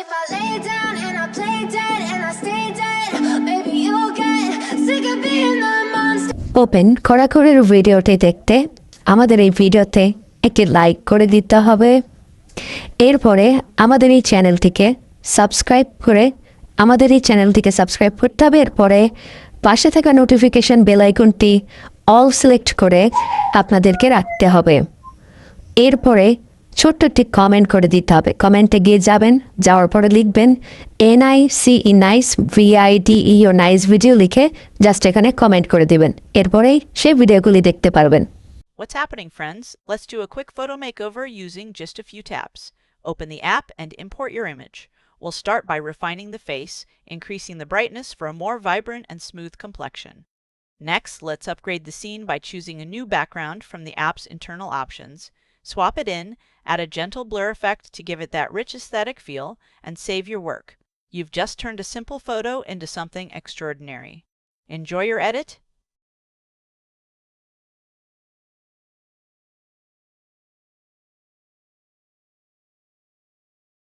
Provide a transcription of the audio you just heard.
if I lay down and I play dead and I stay dead, maybe you'll get sick of being the monster. Open কড়াকড়ির ভিডিওটি দেখতে আমাদের এই ভিডিওতে একটি লাইক করে দিতে হবে। এরপরে আমাদের এই চ্যানেলটিকে সাবস্ক্রাইব করতে হবে। এরপরে পাশে থাকা নোটিফিকেশন বেল আইকনটি অল সিলেক্ট করে আপনাদেরকে রাখতে হবে। এরপরে ছোট্ট একটি কমেন্ট করে দিতে হবে। কমেন্টে গিয়ে যাওয়ার পরে লিখবেন NICE নাইস VIDE ও নাইস ভিডিও লিখে জাস্ট এখানে কমেন্ট করে দিবেন। এরপরেই সেই ভিডিওগুলি দেখতে পারবেন। What's happening, friends? Let's do a quick photo makeover using just a few taps. Open the app and import your image. We'll start by refining the face, increasing the brightness for a more vibrant and smooth complexion. Next, let's upgrade the scene by choosing a new background from the app's internal options. Swap it in, add a gentle blur effect to give it that rich aesthetic feel, and save your work. You've just turned a simple photo into something extraordinary. Enjoy your edit